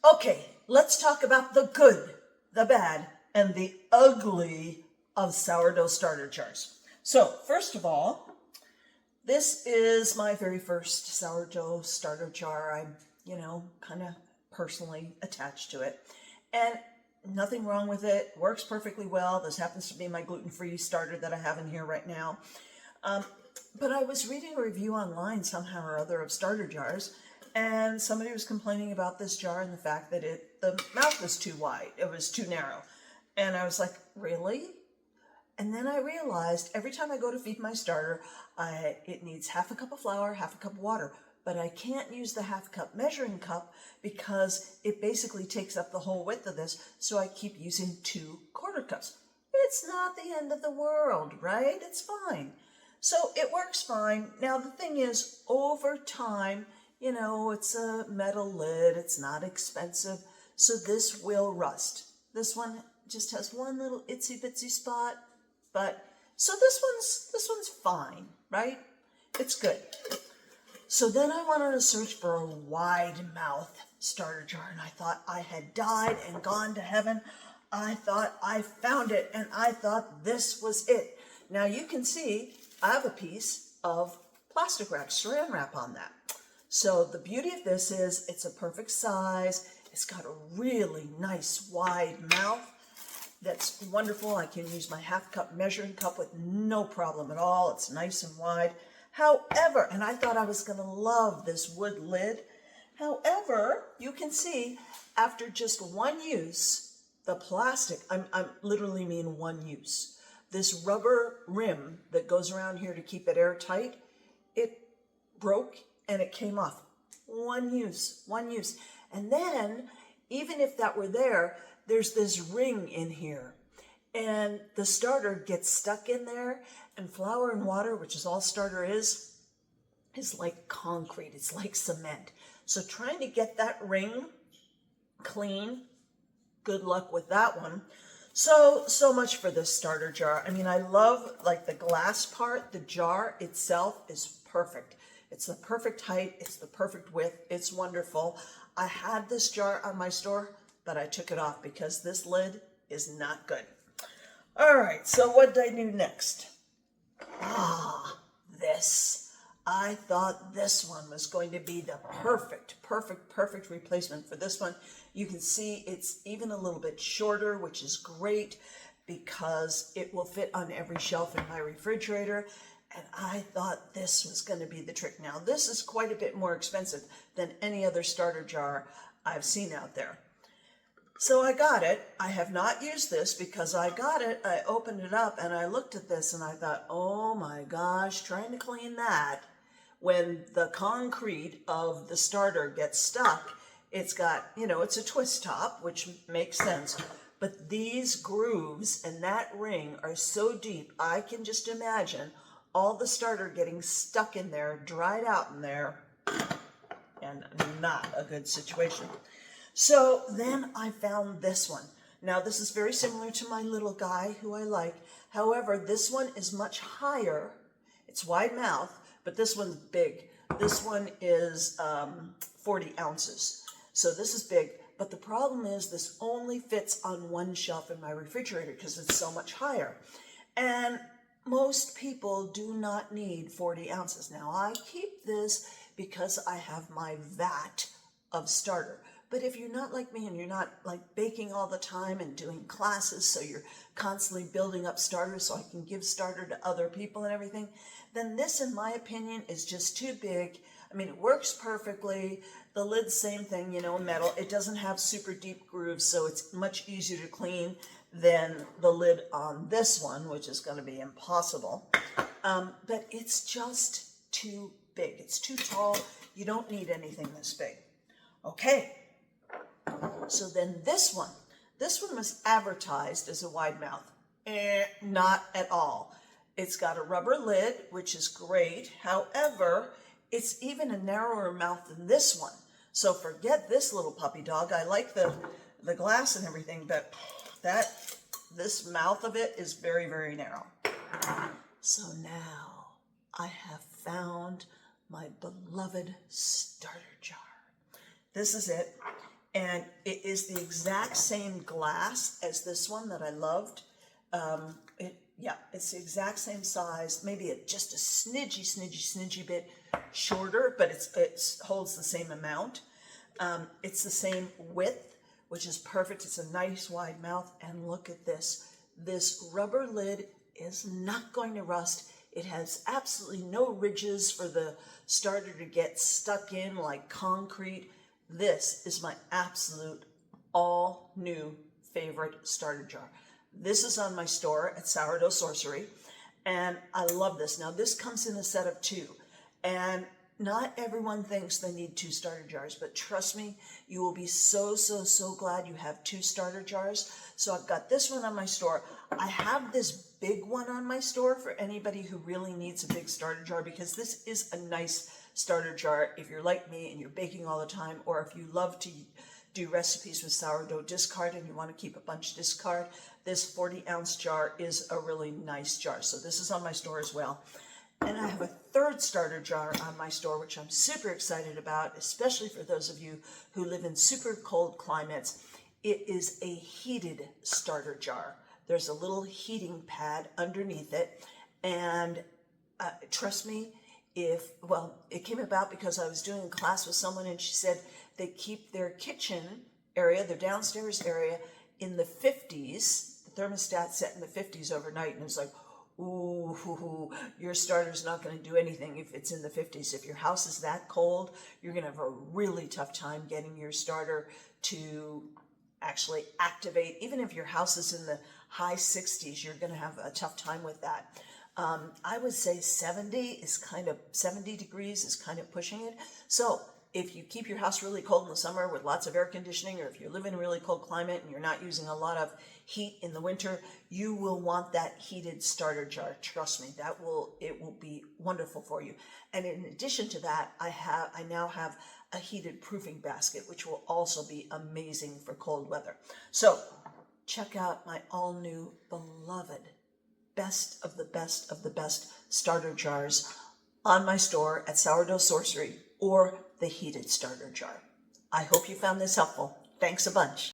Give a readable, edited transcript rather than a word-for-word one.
Okay, let's talk about the good, the bad, and the ugly of sourdough starter jars. So, first of all, this is my very first sourdough starter jar. I'm, kind of personally attached to it. And nothing wrong with it. Works perfectly well. This happens to be my gluten-free starter that I have in here right now. But I was reading a review online somehow or other of starter jars, and somebody was complaining about this jar and the fact that the mouth was too wide. It was too narrow. And I was like, really? And then I realized every time I go to feed my starter, it needs half a cup of flour, half a cup of water. But I can't use the half cup measuring cup because it basically takes up the whole width of this. So I keep using 2 quarter cups. It's not the end of the world, right? It's fine. So it works fine. Now the thing is, over time, it's a metal lid. It's not expensive. So this will rust. This one just has one little itsy bitsy spot. But so this one's fine, right? It's good. So then I went on a search for a wide mouth starter jar, and I thought I had died and gone to heaven. I thought I found it, and I thought this was it. Now you can see I have a piece of plastic wrap, saran wrap on that. So the beauty of this is it's a perfect size. It's got a really nice wide mouth. That's wonderful. I can use my half cup measuring cup with no problem at all. It's nice and wide. However, and I thought I was going to love this wood lid. However, you can see after just one use, the plastic, I literally mean one use, this rubber rim that goes around here to keep it airtight, it broke and it came off. One use. And then, even if that were there, there's this ring in here. And the starter gets stuck in there, and flour and water, which is all starter is like concrete. It's like cement. So trying to get that ring clean, good luck with that one. So much for this starter jar. I mean, I love like the glass part. The jar itself is perfect. It's the perfect height. It's the perfect width. It's wonderful. I had this jar on my store, but I took it off because this lid is not good. All right, so what did I do next? This. I thought this one was going to be the perfect replacement for this one. You can see it's even a little bit shorter, which is great because it will fit on every shelf in my refrigerator. And I thought this was going to be the trick. Now, this is quite a bit more expensive than any other starter jar I've seen out there. So I got it. I have not used this because I got it. I opened it up and I looked at this and I thought, oh my gosh, trying to clean that when the concrete of the starter gets stuck, it's got, it's a twist top, which makes sense. But these grooves and that ring are so deep, I can just imagine all the starter getting stuck in there, dried out in there, and not a good situation. So then I found this one. Now this is very similar to my little guy who I like. However, this one is much higher. It's wide mouth, but this one's big. This one is 40 ounces. So this is big. But the problem is this only fits on one shelf in my refrigerator because it's so much higher. And most people do not need 40 ounces. Now I keep this because I have my vat of starter. But if you're not like me and you're not like baking all the time and doing classes, so you're constantly building up starters so I can give starter to other people and everything, then this, in my opinion, is just too big. I mean, it works perfectly. The lid's same thing, metal. It doesn't have super deep grooves, so it's much easier to clean than the lid on this one, which is going to be impossible. But it's just too big. It's too tall. You don't need anything this big. Okay. So then this one was advertised as a wide mouth. Not at all. It's got a rubber lid, which is great. However, it's even a narrower mouth than this one. So forget this little puppy dog. I like the glass and everything, but this mouth of it is very, very narrow. So now I have found my beloved starter jar. This is it. And it is the exact same glass as this one that I loved. It's the exact same size, maybe just a snidgy bit shorter, but it holds the same amount. It's the same width, which is perfect. It's a nice wide mouth. And look at this. This rubber lid is not going to rust. It has absolutely no ridges for the starter to get stuck in like concrete. This is my absolute all new favorite starter jar. This is on my store at Sourdough Sorcery, and I love this. Now, this comes in a set of 2, and not everyone thinks they need 2 starter jars, but trust me, you will be so glad you have 2 starter jars. So I've got this one on my store. I have this big one on my store for anybody who really needs a big starter jar, because this is a nice starter jar if you're like me and you're baking all the time, or if you love to do recipes with sourdough discard and you want to keep a bunch discard. This 40-ounce jar is a really nice jar. So this is on my store as well. And I have a 3rd starter jar on my store, which I'm super excited about, especially for those of you who live in super cold climates. It is a heated starter jar. There's a little heating pad underneath it. And trust me, it came about because I was doing a class with someone and she said they keep their kitchen area, their downstairs area, in the 50s. The thermostat set in the 50s overnight, and it's like, ooh, your starter's not going to do anything if it's in the 50s. If your house is that cold, you're going to have a really tough time getting your starter to actually activate. Even if your house is in the high 60s, you're going to have a tough time with that. I would say 70 degrees is kind of pushing it. So if you keep your house really cold in the summer with lots of air conditioning, or if you live in a really cold climate and you're not using a lot of heat in the winter, you will want that heated starter jar. Trust me, it will be wonderful for you. And in addition to that, I now have a heated proofing basket, which will also be amazing for cold weather. So check out my all new beloved best of the best starter jars on my store at Sourdough Sorcery, or the heated starter jar. I hope you found this helpful. Thanks a bunch.